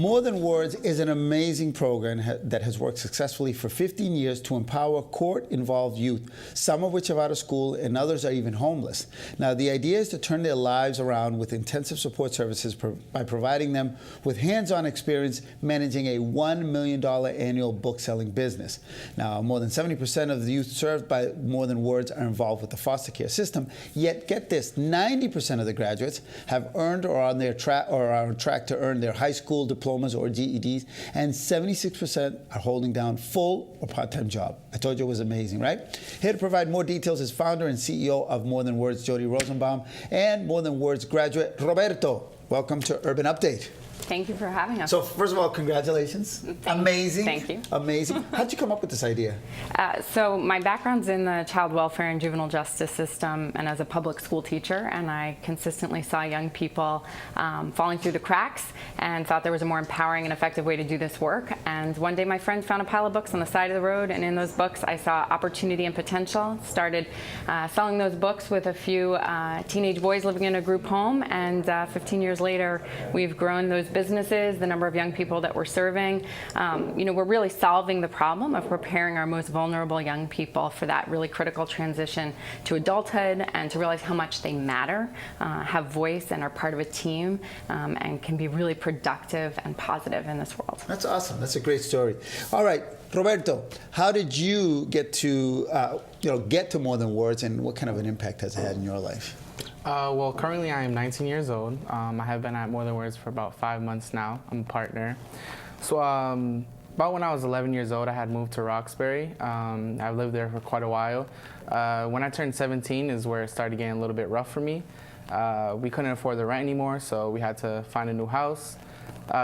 More Than Words is an amazing program that has worked successfully for 15 years to empower court-involved youth, some of which are out of school and others are even homeless. Now, the idea is to turn their lives around with intensive support services by providing them with hands-on experience managing a $1 million annual book-selling business. Now, more than 70% of the youth served by More Than Words are involved with the foster care system, yet get this, 90% of the graduates have earned or are on track to earn their high school diplomas or GEDs, and 76% are holding down full or part-time job. I told you it was amazing, right? Here to provide more details is founder and CEO of More Than Words, Jodi Rosenbaum, and More Than Words graduate, Roberto. Welcome to Urban Update. Thank you for having us. So first of all, congratulations. Amazing. Thank you. Amazing. How'd you come up with this idea? So my background's in the child welfare and juvenile justice system and as a public school teacher, and I consistently saw young people falling through the cracks and thought there was a more empowering and effective way to do this work. And one day my friend found a pile of books on the side of the road, and in those books I saw opportunity and potential. Started selling those books with a few teenage boys living in a group home, and 15 years later we've grown those businesses, the number of young people that we're serving. We're really solving the problem of preparing our most vulnerable young people for that really critical transition to adulthood and to realize how much they matter, have voice, and are part of a team, and can be really productive and positive in this world. That's awesome. That's a great story. All right, Roberto, how did you get to More Than Words, and what kind of an impact has it had in your life? Well, currently I am 19 years old. I have been at More Than Words for about 5 months now. I'm a partner. So about when I was 11 years old, I had moved to Roxbury. I've lived there for quite a while. When I turned 17 is where it started getting a little bit rough for me. We couldn't afford the rent anymore, so we had to find a new house.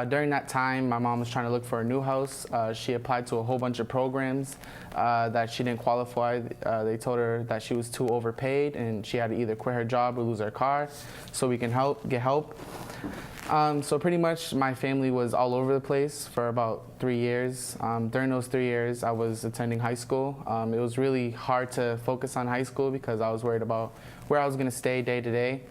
During that time, my mom was trying to look for a new house. She applied to a whole bunch of programs that she didn't qualify. They told her that she was too overpaid and she had to either quit her job or lose her car so we can get help. So pretty much my family was all over the place for about 3 years. During those 3 years, I was attending high school. It was really hard to focus on high school because I was worried about where I was going to stay day to day.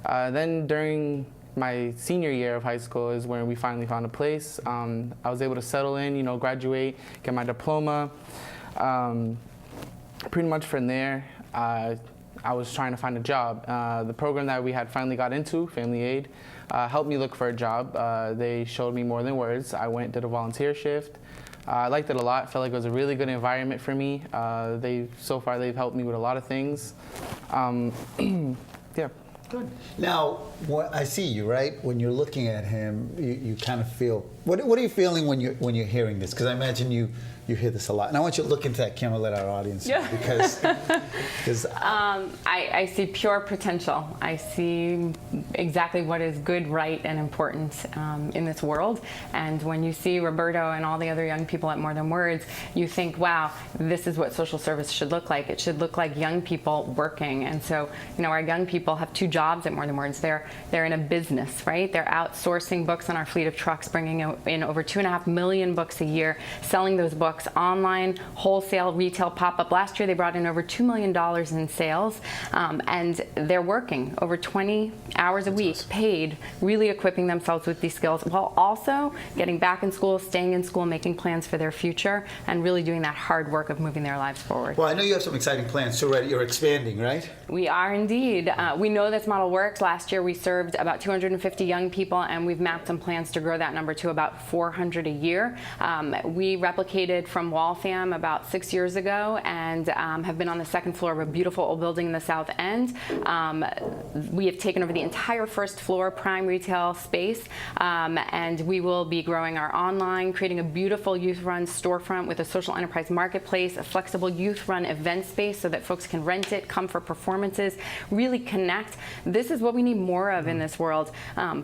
Then during my senior year of high school is when we finally found a place. I was able to settle in, graduate, get my diploma. Pretty much from there, I was trying to find a job. The program that we had finally got into, Family Aid, helped me look for a job. They showed me More Than Words. I went, did a volunteer shift. I liked it a lot. Felt like it was a really good environment for me. So far they've helped me with a lot of things. Yeah. Good. Now, I see you, right? When you're looking at him, you kind of feel. What are you feeling when you're hearing this? Because I imagine you hear this a lot. And I want you to look into that camera, let our audience see, because I see pure potential. I see exactly what is good, right, and important in this world. And when you see Roberto and all the other young people at More Than Words, you think, wow, this is what social service should look like. It should look like young people working. And so, our young people have 2 jobs at More Than Words. They're in a business, right? They're outsourcing books on our fleet of trucks, bringing in over 2.5 million books a year, selling those books online, wholesale, retail, pop-up. Last year they brought in over $2 million in sales, and they're working over 20 hours a week, paid, really equipping themselves with these skills while also getting back in school, staying in school, making plans for their future, and really doing that hard work of moving their lives forward. Well, I know you have some exciting plans too, right? You're expanding, right? We are indeed. We know this model works. Last year we served about 250 young people, and we've mapped some plans to grow that number to about 400 a year. We replicated from Waltham about 6 years ago and have been on the second floor of a beautiful old building in the South End. We have taken over the entire first floor prime retail space, and we will be growing our online, creating a beautiful youth-run storefront with a social enterprise marketplace, a flexible youth-run event space so that folks can rent it, come for performances, really connect. This is what we need more of in this world,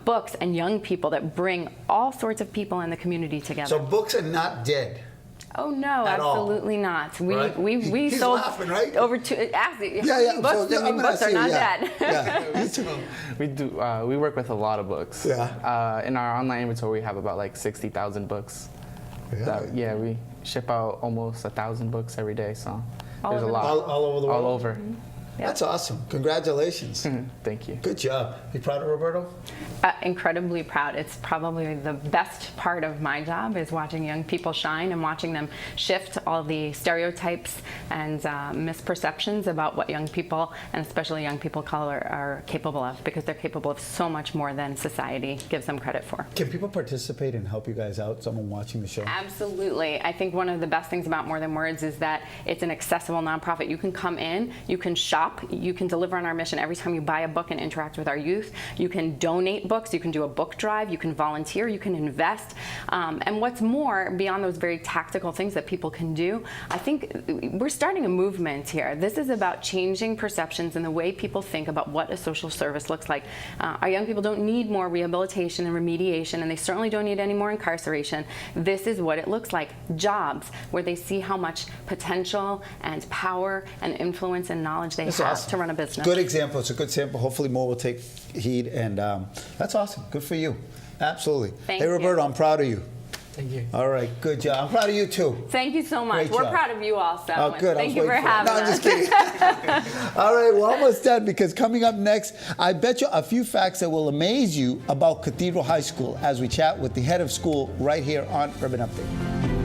books and young people that bring all sorts of people in the community together. So books are not dead. Oh no, absolutely not. We He's sold laughing, right? over two. Actually, books. Books are not dead. We work with a lot of books. Yeah. In our online inventory, we have about like 60,000 books. Yeah. We ship out almost 1,000 books every day. So All there's a over lot. All over the world. All over. Mm-hmm. Yeah. That's awesome. Congratulations. Thank you. Good job. You proud of Roberto? Incredibly proud. It's probably the best part of my job is watching young people shine and watching them shift all the stereotypes and misperceptions about what young people, and especially young people of color, are capable of, because they're capable of so much more than society gives them credit for. Can people participate and help you guys out, someone watching the show? Absolutely. I think one of the best things about More Than Words is that it's an accessible nonprofit. You can come in, you can shop, you can deliver on our mission every time you buy a book and interact with our youth. You can donate books, you can do a book drive, you can volunteer, you can invest. And what's more, beyond those very tactical things that people can do, I think we're starting a movement here. This is about changing perceptions and the way people think about what a social service looks like. Our young people don't need more rehabilitation and remediation, and they certainly don't need any more incarceration. This is what it looks like. Jobs, where they see how much potential and power and influence and knowledge they have to run a business. Good example. It's a good sample. Hopefully more will take heed, and that's awesome. Good for you. Absolutely. Thank hey, Roberto, you. I'm proud of you. Thank you. All right, good job. I'm proud of you too. Thank you so much. Great We're job. proud of you also. Oh, good. Thank you for having No, I'm us. just kidding. All right, we're almost done, because coming up next, I bet you a few facts that will amaze you about Cathedral High School as we chat with the head of school right here on Urban Update.